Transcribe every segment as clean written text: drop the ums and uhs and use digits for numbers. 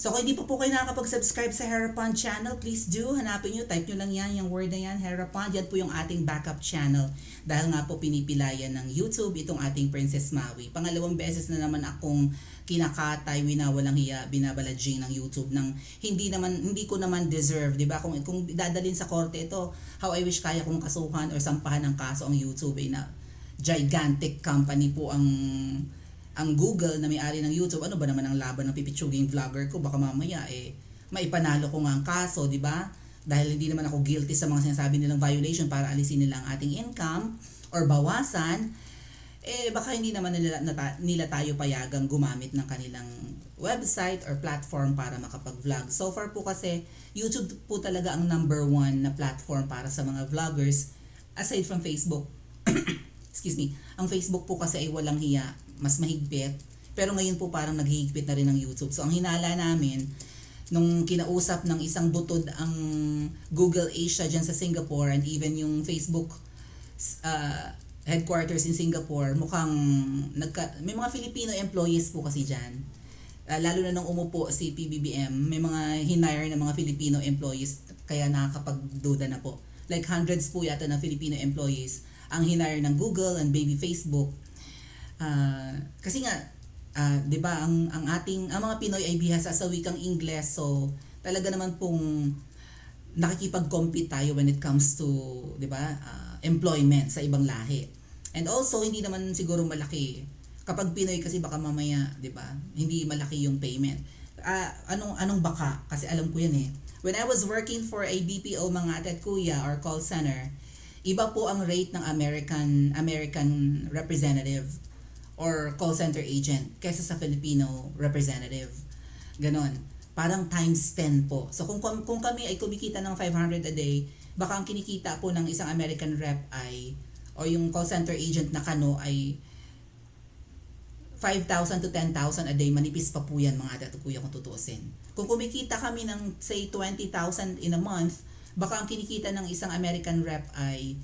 So kung hindi pa po kayo nakakapag-subscribe sa Herapan channel, please do. Hanapin nyo, type nyo lang yan, yung word na yan, Herapan. Yan po yung ating backup channel. Dahil nga po pinipilayan ng YouTube itong ating Princess Maui. Pangalawang beses na naman akong kinakatay, winawalang hiya, binabalajing ng YouTube ng hindi ko naman deserve, 'di ba? Kung dadalhin sa korte ito, how I wish kaya kong kasuhan or sampahan ng kaso ang YouTube na gigantic company po ang Google na may-ari ng YouTube. Ano ba naman ang laban ng pipitsuging vlogger ko? Baka mamaya maipanalo ko nga ang kaso, 'di ba? Dahil hindi naman ako guilty sa mga sinasabi nilang violation para alisin nila ang ating income or bawasan. Baka hindi naman nila tayo payagang gumamit ng kanilang website or platform para makapag-vlog. So far po kasi, YouTube po talaga ang number 1 na platform para sa mga vloggers aside from Facebook. Excuse me. Ang Facebook po kasi ay walang hiya, mas mahigpit. Pero ngayon po parang naghihigpit na rin ang YouTube. So ang hinala namin, nung kinausap ng isang butod ang Google Asia dyan sa Singapore and even yung Facebook headquarters in Singapore, mukhang may mga Filipino employees po kasi dyan. Lalo na nung umupo si PBBM, may mga hinire na mga Filipino employees, kaya nakakapagduda na po. Like hundreds po yata na Filipino employees ang hinire ng Google and baby Facebook. Kasi nga, 'di ba, ang mga Pinoy ay bihasa sa wikang Ingles, so talaga naman pong nakikipag-compete tayo when it comes to, 'di ba, employment sa ibang lahi. And also, hindi naman siguro malaki. Kapag Pinoy kasi baka mamaya, 'di ba? Hindi malaki yung payment. Anong baka? Kasi alam ko 'yan eh. When I was working for a BPO mga ate at kuya or call center, iba po ang rate ng American representative or call center agent kaysa sa Filipino representative. Ganon. Parang times 10 po. So kung kami ay kumikita ng 500 a day, baka ang kinikita po ng isang American rep ay o yung call center agent na kano ay 5,000 to 10,000 a day. Manipis pa po yan mga ate at kuya kung tutuusin. Kung kumikita kami ng say 20,000 in a month, baka ang kinikita ng isang American rep ay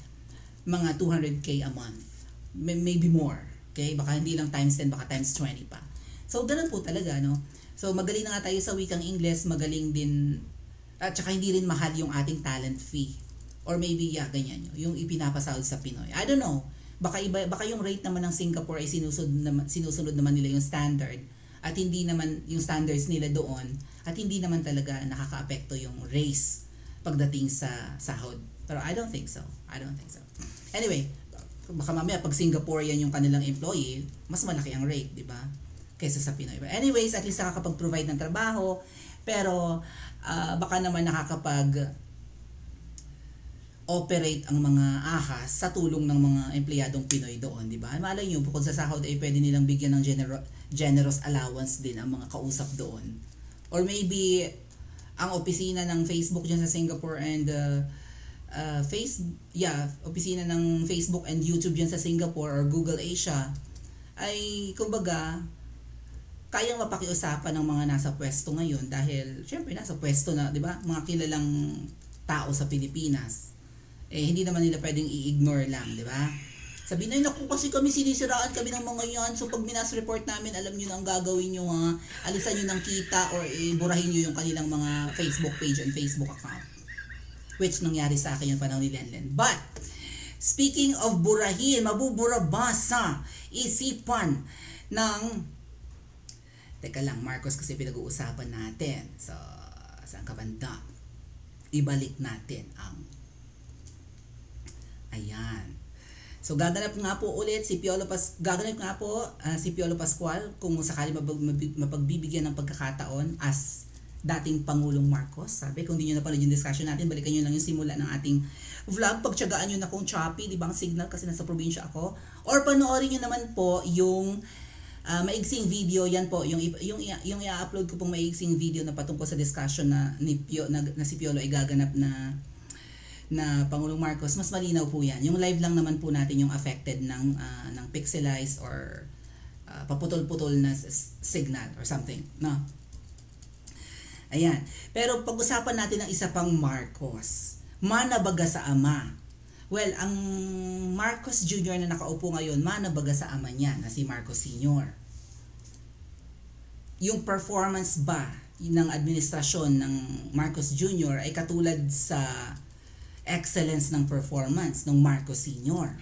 mga 200k a month. Maybe more. Okay? Baka hindi lang times 10, baka times 20 pa. So ganun po talaga, no? So magaling na nga tayo sa wikang Ingles, magaling din, at saka hindi rin mahal yung ating talent fee. Or maybe, ganyan yung ipinapasahod sa Pinoy. I don't know. Baka yung rate naman ng Singapore ay sinusunod naman nila yung standard at hindi naman yung standards nila doon at hindi naman talaga nakakaapekto yung race pagdating sa sahod. Pero I don't think so. Anyway, baka mamaya pag Singaporean yung kanilang employee, mas malaki ang rate, di ba? Kaysa sa Pinoy. But anyways, at least nakakapag-provide ng trabaho, pero baka naman operate ang mga ahas sa tulong ng mga empleyadong Pinoy doon, di ba? Malay nyo, bukod sa sahod ay pwede nilang bigyan ng generous allowance din ang mga kausap doon. Or maybe, ang opisina ng Facebook dyan sa Singapore and opisina ng Facebook and YouTube dyan sa Singapore or Google Asia ay, kumbaga, kayang mapakiusapan ng mga nasa pwesto ngayon dahil, syempre, nasa pwesto na, di ba? Mga kilalang tao sa Pilipinas. Hindi naman nila pwedeng i-ignore lang, di ba? Sabihin na, naku, kasi kami sinisiraan kami ng mga yan, so pag minas-report namin, alam nyo na ang gagawin nyo, alisan nyo ng kita or iburahin nyo yung kanilang mga Facebook page and Facebook account. Which nangyari sa akin yung panahon ni Lenlen. But, speaking of burahin, mabubura ba sa isipan ng... Teka lang, Marcos, kasi pinag-uusapan natin. So, saan ka banda? Ibalik natin ang... Ayan. So gaganap nga po ulit si Piolo Pascual kung sakali mapagbibigyan ng pagkakataon as dating Pangulong Marcos. Sabi, kung hindi nyo napanood yung discussion natin, balikan nyo lang yung simula ng ating vlog. Pagtsagaan nyo na kung choppy, di ba ang signal kasi nasa probinsya ako. Or panoorin nyo naman po yung maigsing video, yan po, yung i-upload ko pong maigsing video na patungkol sa discussion na si Piolo ay gaganap na Pangulong Marcos, mas malinaw po yan. Yung live lang naman po natin yung affected ng pixelized or paputol-putol na signal or something. No? Ayan. Pero pag-usapan natin ng isa pang Marcos. Manabaga sa ama. Well, ang Marcos Jr. na nakaupo ngayon, manabaga sa ama niya na si Marcos Sr. Yung performance ba ng administrasyon ng Marcos Jr. ay katulad sa excellence ng performance ng Marcos Sr.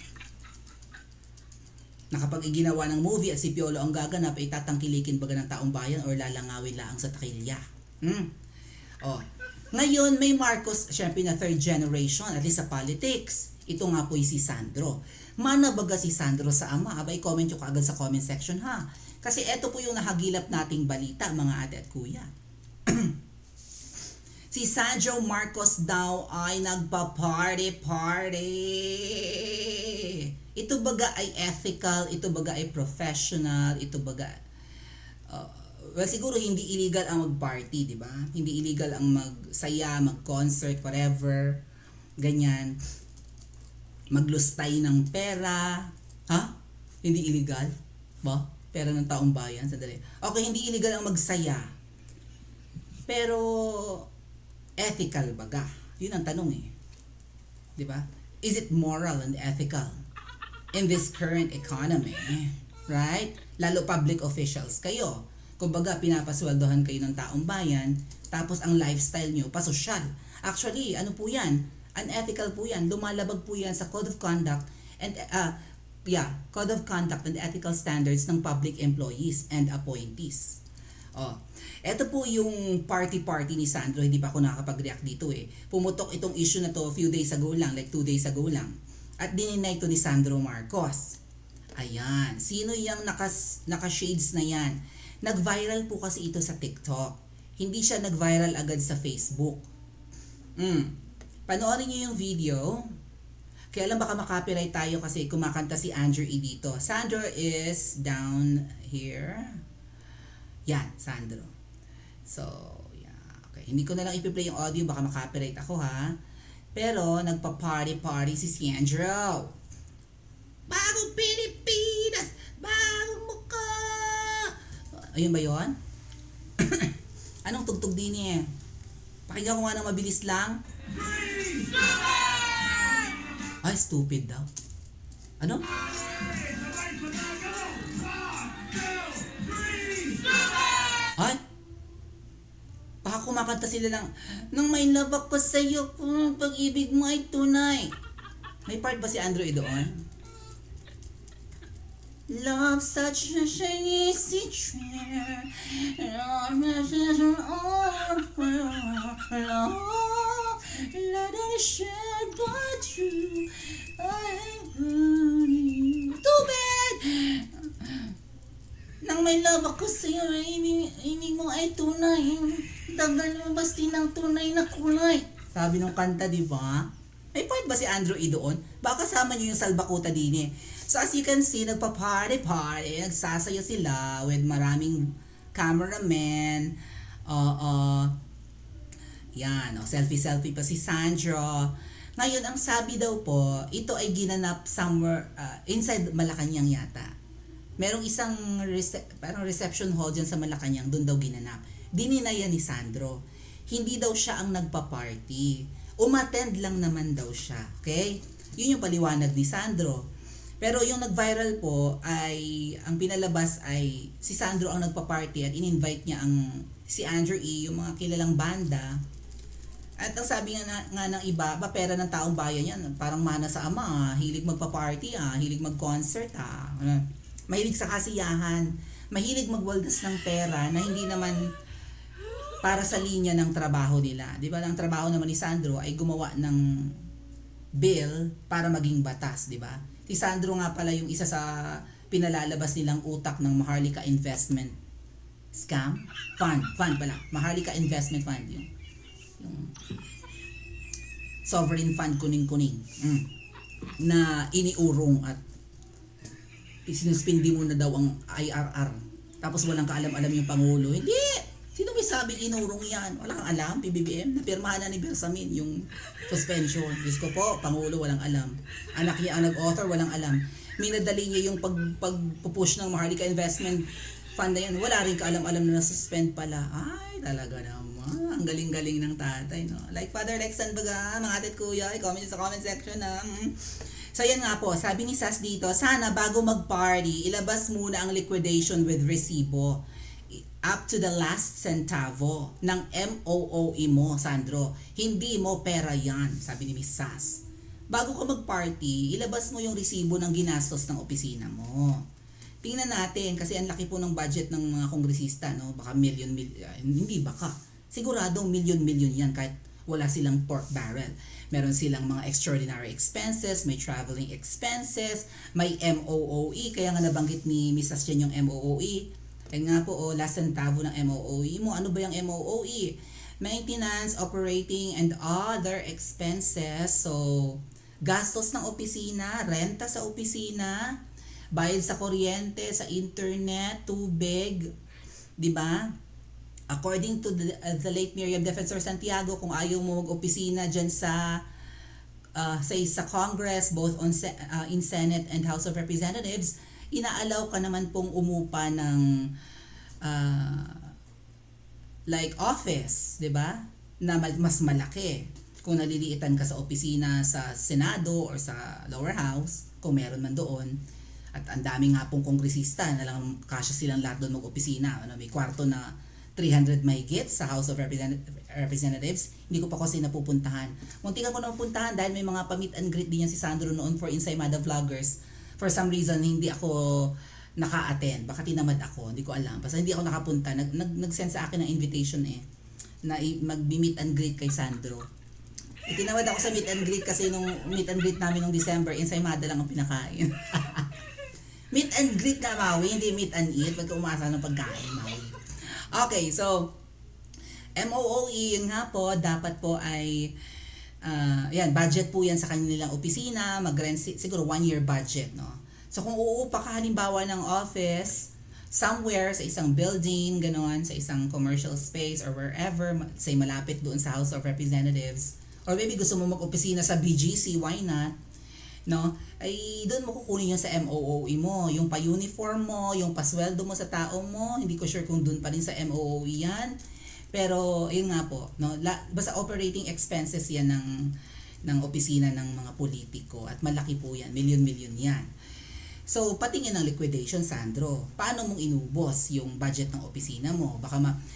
Na kapag iginawa ng movie at si Piolo ang gaganap ay tatangkilikin baga ng taong bayan or lalangawin laang sa takilya. Oh. Ngayon may Marcos, syempre na third generation, at least sa politics. Ito nga po si Sandro. Manabaga si Sandro sa ama? Abay, comment nyo kaagad sa comment section ha. Kasi ito po yung nahagilap nating balita mga ate at kuya. Si Sandro Marcos daw ay nagpa-party-party. Ito baga ay ethical, ito baga ay professional, ito baga... well, siguro hindi illegal ang mag-party, di ba? Hindi illegal ang magsaya, mag-concert, whatever. Ganyan. Maglustay ng pera. Ha? Hindi illegal? Ba? Pera ng taong bayan. Sandali. Okay, hindi illegal ang magsaya. Pero... ethical baga? Yun ang tanong eh. Di ba? Is it moral and ethical in this current economy? Right? Lalo public officials kayo. Kumbaga, pinapasweldohan kayo ng taong bayan, tapos ang lifestyle nyo, pasosyal. Actually, ano po yan? Unethical po yan. Lumalabag po yan sa Code of Conduct and Code of Conduct and Ethical Standards ng public employees and appointees. Oh, eto po yung party ni Sandro. Hindi pa ako nakakapag-react dito eh. Pumutok itong issue na to a few days ago lang, like 2 days ago lang. At dininay to ni Sandro Marcos. Ayan. Sino yung naka-shades na yan? Nag-viral po kasi ito sa TikTok. Hindi siya nag-viral agad sa Facebook. Panoorin niyo yung video. Kaya lang baka makopyright tayo kasi kumakanta si Andrew E. dito. Sandro is down here. Yan, Sandro. So, yeah. Okay. Hindi ko na lang ipi-play yung audio, baka makopyright ako ha. Pero, nagpa-party si Sandro. Bagong Pilipinas! Bagong mukha! Ayun ba yun? Anong tugtog din eh? Pakinggan ko nga ng mabilis lang. Ay, stupid daw. Ano? Ay! Baka kumakanta sila lang, nang may love ako sa'yo, pag-ibig mo ay tunay. May part ba si Andrew doon? Love such a easy trip. Love let it shed but you. I am burning. Too bad! Nang may love ako sa'yo, ibig mo ay tunay. Dagal mo basti ng tunay na kulay. Sabi ng kanta, di ba? May part ba si Andrew E. doon? Baka kasama niyo yung salbakuta din eh. So as you can see, nagpa-party, nagsasayo sila with maraming cameramen. Yan, selfie pa si Sandro. Ngayon, ang sabi daw po, ito ay ginanap somewhere inside Malacanang yata. Merong isang parang reception hall dyan sa Malacanang, doon daw ginanap. Dininaya ni Sandro. Hindi daw siya ang nagpa-party. Umattend lang naman daw siya. Okay? Yun yung paliwanag ni Sandro. Pero yung nag-viral po ay, ang pinalabas ay si Sandro ang nagpa-party at in-invite niya si Andrew E., yung mga kilalang banda. At ang sabi nga ng iba, pera ng taong bayan yan, parang mana sa ama, hilig magpa-party, hilig mag-concert, mahilig sa kasiyahan, mahilig magwaldas ng pera na hindi naman para sa linya ng trabaho nila. Di ba? Ang trabaho naman ni Sandro ay gumawa ng bill para maging batas, di ba? Si Sandro nga pala yung isa sa pinalalabas nilang utak ng Maharlika Investment Scam? Fund pala. Maharlika Investment Fund. Yung sovereign fund kuning-kuning. Na iniurong at sinuspindi mo na daw ang IRR. Tapos walang kaalam-alam yung Pangulo. Hindi! Sino may sabing inurong yan? Wala kang alam, PBBM. Napirmahan na ni Bersamin yung suspension. Diyos ko po, Pangulo, walang alam. Anak niya ang nag-author, walang alam. Minadali niya yung pagpupush ng Maharlika Investment Fund na yan. Wala rin kaalam-alam na nasuspend pala. Ay, talaga naman. Ang galing-galing ng tatay, no? Like Father Lexan baga, mga atit kuya, i-comment sa comment section na. So, yan nga po. Sabi ni Sas dito, sana bago mag-party, ilabas muna ang liquidation with resibo. up to the last centavo ng MOOE mo, Sandro. Hindi mo pera yan, sabi ni Miss Sas. Bago ka mag-party, ilabas mo yung resibo ng ginastos ng opisina mo. Tingnan natin, kasi ang laki po ng budget ng mga kongresista, no? Baka hindi baka. Siguradong milyon-milyon yan kahit wala silang pork barrel. Meron silang mga extraordinary expenses, may traveling expenses, may MOOE, kaya nga nabanggit ni Miss Sas dyan yung MOOE. Kaya nga po, last centavo ng MOOE mo. Ano ba yung MOOE? Maintenance, operating, and other expenses. So, gastos ng opisina, renta sa opisina, bayad sa kuryente, sa internet, tubig, di ba? According to the late Miriam Defensor Santiago, kung ayaw mo mag-opisina dyan sa sa Congress, both in Senate and House of Representatives, inaalaw ka naman pong umupa ng like office, 'di ba? Na mas malaki kung naliliitan ka sa opisina sa Senado or sa lower house, kung meron man doon. At ang dami nga pong kongresista na lang kasya silang lahat doon mag-opisina. Ano, may kwarto na 300 mahigit sa House of Representatives. Hindi ko pa kasi napupuntahan. Muntikan ko na mapuntahan dahil may mga pa-meet and greet din yan si Sandro noon for Ensaymada Vloggers. For some reason, hindi ako naka-attend. Baka tinamad ako, hindi ko alam. Basta hindi ako nakapunta. Nag-send sa akin ng invitation na mag-meet and greet kay Sandro. Tinamad ako sa meet and greet kasi nung meet and greet namin nung December, Ensaymada lang ang pinakain. Meet and greet na, Maui, hindi meet and eat. Pagka umasa ng pagkain, Maui. Okay, so, MOOE, yun nga po, dapat po ay yan, budget po yan sa kanilang opisina, mag-rent siguro 1-year budget, no? So kung uupa ka halimbawa ng office somewhere sa isang building, ganon, sa isang commercial space or wherever, say malapit doon sa House of Representatives, or maybe gusto mo mag-opisina sa BGC, why not? No? Ay doon mo kukunin yung sa MOOE mo, yung pa-uniform mo, yung pasweldo mo sa tao mo, hindi ko sure kung doon pa rin sa MOOE yan. Pero yun nga po, no, basta operating expenses yan ng opisina ng mga politiko at malaki po yan, milyon-milyon yan. So patingin ng liquidation, Sandro, paano mong inubos yung budget ng opisina mo?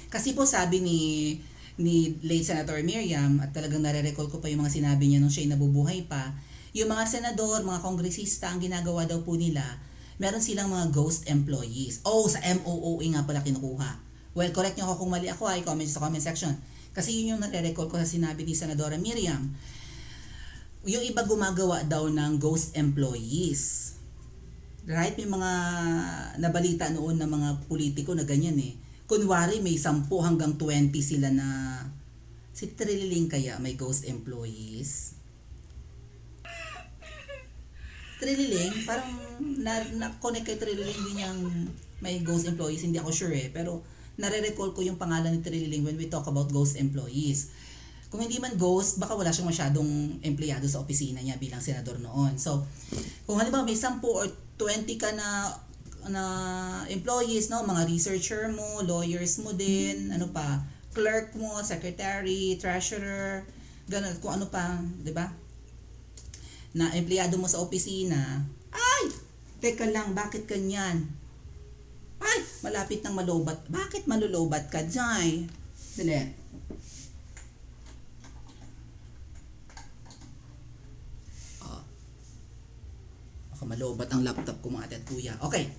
Kasi po sabi ni late Senator Miriam, at talagang nare-recall ko pa yung mga sinabi niya nung siya'y nabubuhay pa, yung mga senador, mga kongresista, ang ginagawa daw po nila, meron silang mga ghost employees. Sa MOOE nga pala kinukuha. Well, correct nyo ako kung mali ako, comment sa comment section. Kasi yun yung nare-recall ko sa sinabi ni Senadora Miriam. Yung iba gumagawa daw ng ghost employees. Right? May mga nabalita noon ng mga politiko na ganyan eh. Kunwari may 10 hanggang 20 sila na si Trililing kaya may ghost employees. Trililing, parang na-connect kay Trililing din yung may ghost employees. Hindi ako sure eh. Pero nare-recall ko yung pangalan ni Trililing when we talk about ghost employees. Kung hindi man ghost, baka wala siyang masyadong empleyado sa opisina niya bilang senador noon. So, kung halimbawa may 10 or 20 ka na employees, no, mga researcher mo, lawyers mo din, ano pa, clerk mo, secretary, treasurer, ganun, kung ano pa, 'di ba? Na empleyado mo sa opisina. Ay, teka lang, bakit ganyan? Ay, malapit ng malubat. Bakit malulobat ka, Jai? Dali. Baka malubat ang laptop ko, mga ate at kuya. Okay.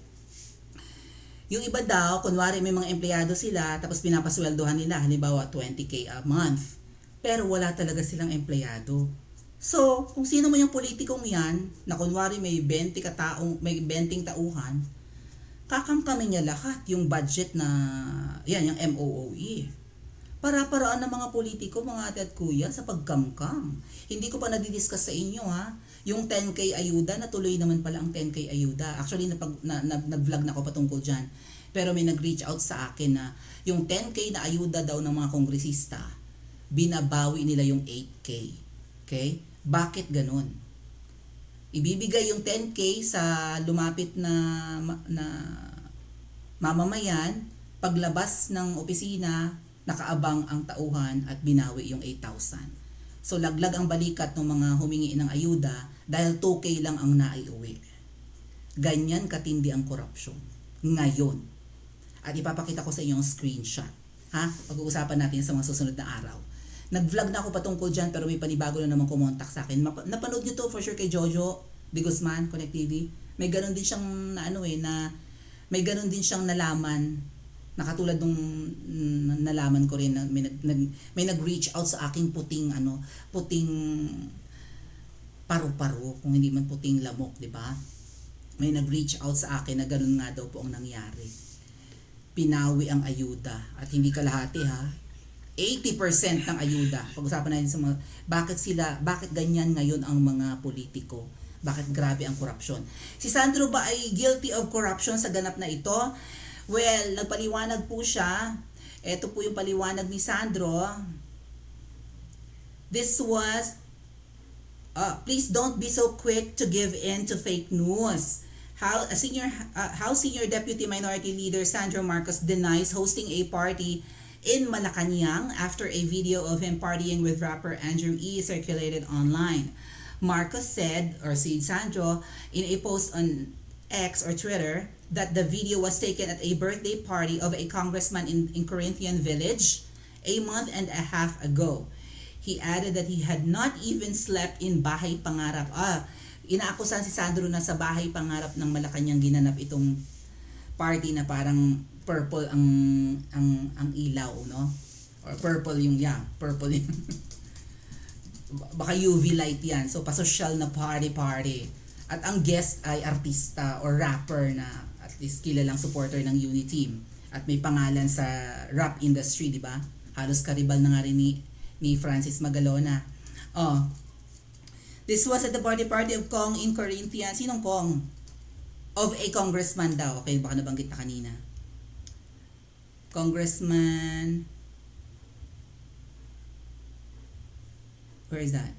Yung iba daw, kunwari may mga empleyado sila, tapos pinapasweldohan nila, halimbawa 20K a month. Pero wala talaga silang empleyado. So, kung sino man yung politikong yan, na kunwari may 20 tauhan, kakamkamin niya lahat yung budget na, yan, yung MOOE. Para-paraan ng mga politiko, mga ate at kuya, sa pagkamkam. Hindi ko pa nadidiscuss sa inyo, ha? Yung 10K ayuda, natuloy naman pala ang 10K ayuda. Actually, nag-vlog na ako patungkol dyan. Pero may nag-reach out sa akin na yung 10K na ayuda daw ng mga kongresista, binabawi nila yung 8K. Okay? Bakit ganun? Ibibigay yung 10K sa lumapit na mamamayan, paglabas ng opisina, nakaabang ang tauhan at binawi yung 8,000. So laglag ang balikat ng mga humingi ng ayuda dahil 2K lang ang naiuwi. Ganyan katindi ang korupsyon. Ngayon. At ipapakita ko sa inyo ang screenshot. Ha? Pag-uusapan natin sa mga susunod na araw. Nag-vlog na ako patungkol dyan pero may panibago na naman kumontak sa akin. Napanood nyo to for sure kay Jojo de Guzman, Connect TV. May ganun din siyang may ganun din siyang nalaman na katulad nung nalaman ko rin na may nag-reach out sa aking puting paru-paro, kung hindi man puting lamok, di ba? May nag-reach out sa akin na ganun nga daw po ang nangyari. Pinawi ang ayuda at hindi kalahati ha. 80% ng ayuda. Pag-usapan natin sa mga bakit ganyan ngayon ang mga politiko? Bakit grabe ang korupsyon? Si Sandro ba ay guilty of corruption sa ganap na ito? Well, nagpaliwanag po siya. Ito po yung paliwanag ni Sandro. This was, please don't be so quick to give in to fake news. How senior Deputy Minority Leader Sandro Marcos denies hosting a party in Malacanang after a video of him partying with rapper Andrew E circulated online. Marcos said, or si Sandro, in a post on X or Twitter, that the video was taken at a birthday party of a congressman in Corinthian Village a month and a half ago. He added that he had not even slept in Bahay Pangarap. Inaakusan si Sandro na sa Bahay Pangarap ng Malacanang ginanap itong party na parang purple ang ilaw, no? Or purple yung purple yung baka UV light yan. So pasosyal na party. At ang guest ay artista or rapper na at least kilalang supporter ng Uniteam at may pangalan sa rap industry, di ba? Halos karibal na nga rin ni Francis Magalona. This was at the party of Kong in Corinthian. Sinong Kong? Of a congressman daw. Okay, baka nabanggit na kanina. Congressman. Where is that?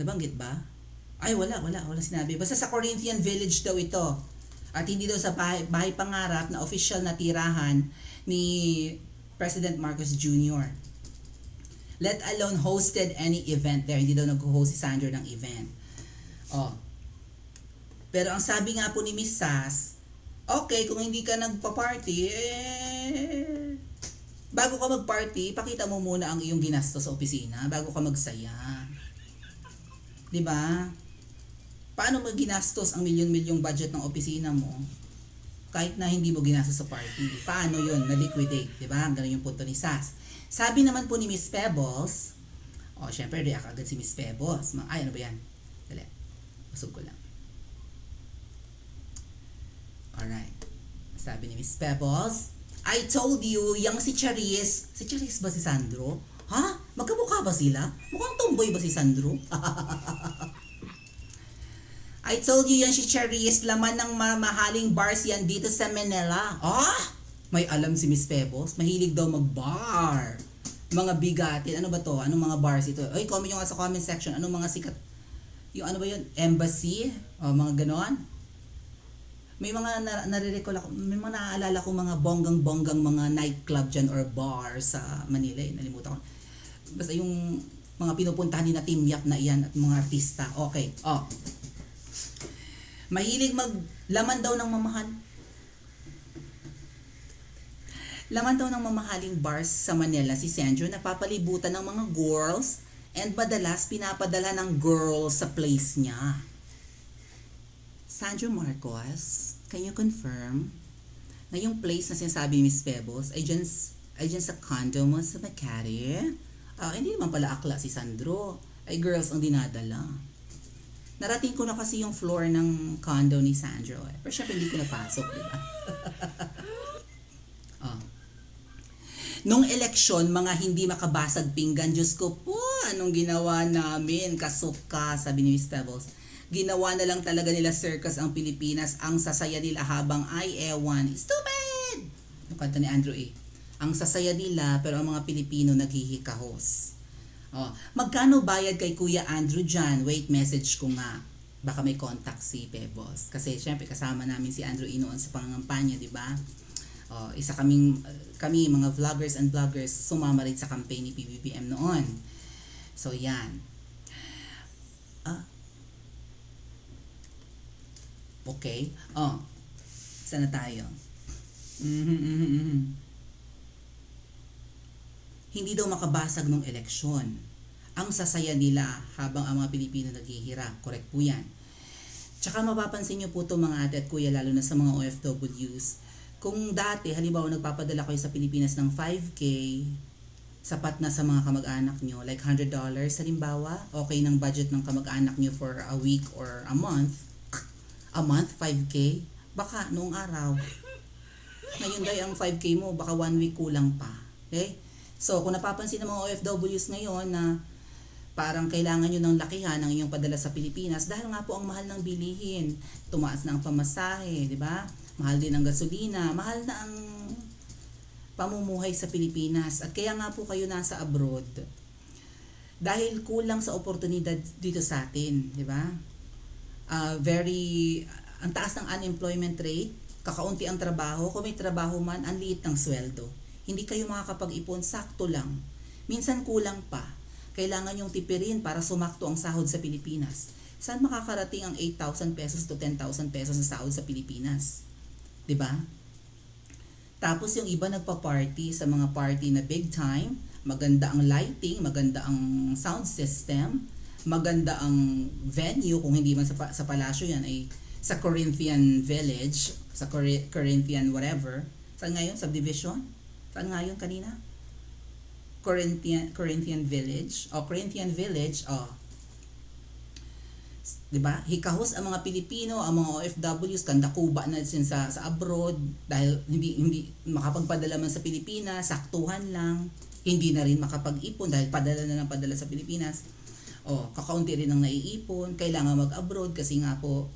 Nabanggit ba? Ay, wala sinabi. Basta sa Corinthian Village daw ito. At hindi daw sa bahay Pangarap na official na tirahan ni President Marcos Jr. Let alone hosted any event there. Hindi daw nag-host si Sandro ng event. Pero ang sabi nga po ni Miss Sass, okay, kung hindi ka nagpa-party, bago ka mag-party, pakita mo muna ang iyong ginastos sa opisina bago ka magsaya. 'Di ba? Paano mo ginastos ang milyon-milyong budget ng opisina mo kahit na hindi mo ginastos sa party? Paano 'yon? Na-liquidate, 'di ba? Ganun yung punto ni Sass. Sabi naman po ni Miss Pebbles, syempre react agad si Miss Pebbles. Ay, ano ba 'yan? Dali. Busog ko lang. Alright. Sabi ni Miss Pebbles, I told you, yung si Charis ba si Sandro? Ha? Magkamukha ba sila? Mukhang tomboy ba si Sandro? I told you yan si Charis, laman ng mamahaling bars yan dito sa Manila. May alam si Miss Pebbles, mahilig daw mag-bar. Mga bigatin, ano ba to? Anong mga bars ito? Ay, comment nyo nga sa comment section, anong mga sikat? Yung ano ba yun? Embassy? Mga ganon? May mga nare-recall ako, may mga naaalala ko mga bonggang-bonggang mga nightclub dyan or bar sa Manila. Nalimutan ko. Basta yung mga pinupuntahan ni na Team Yap na iyan at mga artista. Okay. Mahilig laman daw ng mamahaling bars sa Manila si Sandro, napapalibutan ng mga girls and madalas pinapadala ng girls sa place niya. Sandro Marcos, can you confirm na yung place na sinasabi ni Miss Pebbles ay dyan sa condo mo sa Makati? Hindi naman pala akla si Sandro. Ay girls ang dinadala. Narating ko na kasi yung floor ng condo ni Sandro. Pero syempre hindi ko napasok, di ba? Nung eleksyon, mga hindi makabasag pinggan, Diyos ko po, anong ginawa namin? Kasuka, sabi ni Miss Pebbles. Ginawa na lang talaga nila circus ang Pilipinas, ang sasaya nila habang ay ewan. Stupid! Yung kanta ni Andrew E. Ang sasaya nila, pero ang mga Pilipino naghihikahos. Magkano bayad kay Kuya Andrew dyan? Wait, message ko nga. Baka may contact si Pebbles. Kasi syempre kasama namin si Andrew E noon sa pangangampanya, di ba? Isa kami mga vloggers and bloggers sumama rin sa campaign ni PBBM noon. So yan. Okay. Saan na tayo? Mhm, mhm, mhm. Hindi daw makabasag ng eleksyon. Ang sasaya nila habang ang mga Pilipino naghihirap. Correct po yan. Tsaka mapapansin nyo po ito mga ate at kuya, lalo na sa mga OFWs. Kung dati, halimbawa nagpapadala kayo sa Pilipinas ng 5K, sapat na sa mga kamag-anak nyo, like $100, halimbawa, okay ng budget ng kamag-anak nyo for a week or a month, 5K, baka noong araw, ngayon dahil ang 5K mo, baka 1 week kulang pa. Okay? So, kung napapansin ng mga OFWs ngayon na parang kailangan nyo ng lakihan ang inyong padala sa Pilipinas dahil nga po ang mahal ng bilihin. Tumaas na ang pamasahe, di ba? Mahal din ang gasolina, mahal na ang pamumuhay sa Pilipinas. At kaya nga po kayo nasa abroad. Dahil kulang sa oportunidad dito sa atin, di ba? Ang taas ng unemployment rate, kakaunti ang trabaho, kung may trabaho man, ang liit ng sweldo. Hindi kayo makakapag-ipon, sakto lang. Minsan kulang pa. Kailangan yung tipirin para sumakto ang sahod sa Pilipinas. Saan makakarating ang 8,000 pesos to 10,000 pesos sa sahod sa Pilipinas? 'Di ba? Tapos yung iba nagpa-party sa mga party na big time, maganda ang lighting, maganda ang sound system, maganda ang venue, kung hindi man sa palasyo yan ay sa Corinthian Village, sa Corinthian whatever. Saan ngayon? Subdivision? Saan ngayon kanina? Corinthian Village. Corinthian Village, 'di ba? Hikahos ang mga Pilipino, ang mga OFWs kandakuba na sin sa abroad dahil hindi makapagpadala man sa Pilipinas, saktuhan lang. Hindi na rin makapag-ipon dahil padala na ng padala sa Pilipinas. Kakaunti rin ang naiipon, kailangan mag-abroad kasi nga po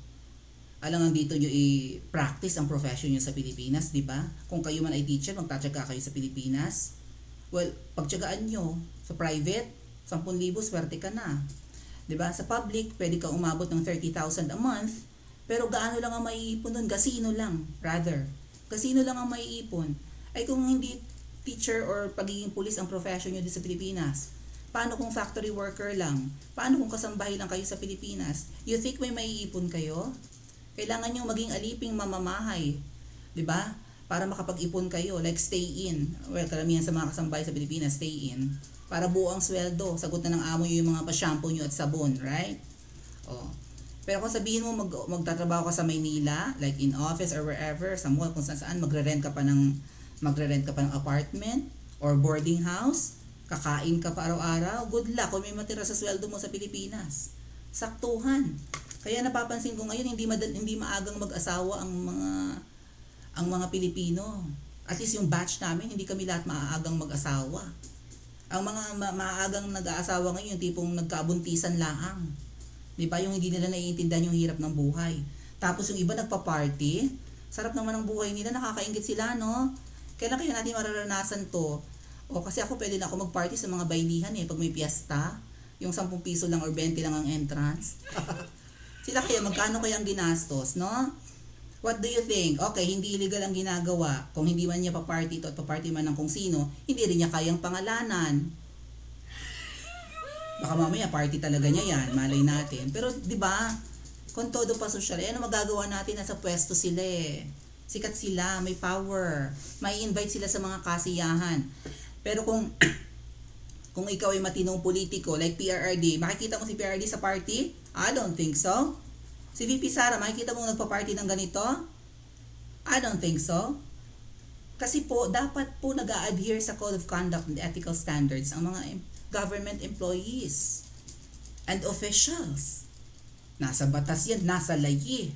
alangan dito nyo i-practice ang profession nyo sa Pilipinas, di ba? Kung kayo man ay teacher, magtatsaga kayo sa Pilipinas. Well, pagtsagaan nyo sa private, 10,000, swerte ka na. 'Di ba? Sa public, pwede kang umabot ng 30,000 a month, pero gaano lang ang maiipon doon? Casino lang, rather. Casino lang ang maiipon. Ay kung hindi teacher or pagiging pulis ang profession nyo dito sa Pilipinas, paano kung factory worker lang? Paano kung kasambahay lang kayo sa Pilipinas? You think may maiipon kayo? Kailangan nyo maging aliping mamamahay. 'Di ba? Para makapag-ipon kayo, like stay in. Well, karamihan sa mga kasambahay sa Pilipinas, stay in. Para buo ang sweldo, sagot na ng amo yung mga pa-shampoo nyo at sabon, right? Pero kung sabihin mo magtatrabaho ka sa Maynila, like in office or wherever, sa mall, kung saan magre-rent ka pa ng apartment or boarding house, kakain ka pa araw-araw, good luck kung may matira sa sweldo mo sa Pilipinas. Saktuhan. Kaya napapansin ko ngayon, hindi maagang mag-asawa ang mga Pilipino. At least yung batch namin, hindi kami lahat maaagang mag-asawa. Ang mga maaagang nag-aasawa ngayon, yung tipong nagkabuntisan laang. Di ba? Yung hindi nila naiintindihan yung hirap ng buhay. Tapos yung iba nagpa-party, sarap naman ang buhay nila, nakakaingit sila, no? Kailan kaya natin mararanasan to? Kasi ako pwede na ako mag-party sa mga baylihan pag may piyesta, yung 10 piso lang or 20 lang ang entrance. Sila kaya, magkano kaya ang ginastos, no? What do you think? Okay, hindi illegal ang ginagawa. Kung hindi man niya pa-party to at pa-party man ng kung sino, hindi rin niya kayang pangalanan. Baka mamaya party talaga niya yan, malay natin. Pero 'di ba? Kung todo pa social, ano magagawa natin, nasa pwesto sila Sikat sila, may power. May invite sila sa mga kasiyahan. Pero kung ikaw ay matinong politiko like PRRD, makikita mo si PRRD sa party? I don't think so. Si VP Sara, makikita mo nagpa-party ng ganito? I don't think so. Kasi po, dapat po nag-a-adhere sa Code of Conduct and Ethical Standards ang mga government employees and officials. Nasa batas yan, nasa layi.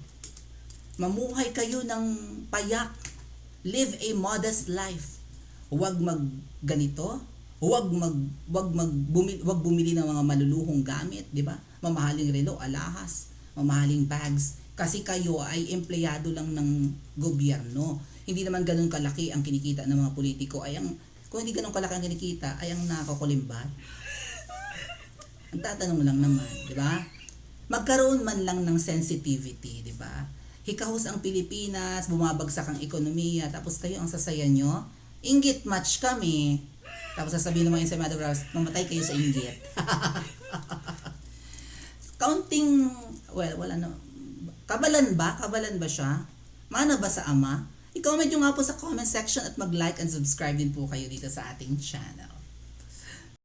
Mamuhay kayo ng payak. Live a modest life. Huwag magganito. Huwag bumili ng mga maluluhong gamit, di ba? Mamahaling relo, alahas, mamahaling bags, kasi kayo ay empleyado lang ng gobyerno. Hindi naman ganun kalaki ang kinikita ng mga politiko. Kung hindi ganun kalaki ang kinikita, ay ang nakakulimbat. Ang tatanong lang naman, di ba? Magkaroon man lang ng sensitivity, di ba? Hikahos ang Pilipinas, bumabagsak ang ekonomiya, tapos kayo ang sasaya nyo. Inggit match kami. Tapos sasabihin naman yung sa Madagascar, mamatay kayo sa inggit. Wala na. Kabalan ba? Kabalan ba siya? Mana ba sa ama? I-comment nyo nga po sa comment section at mag-like and subscribe din po kayo dito sa ating channel.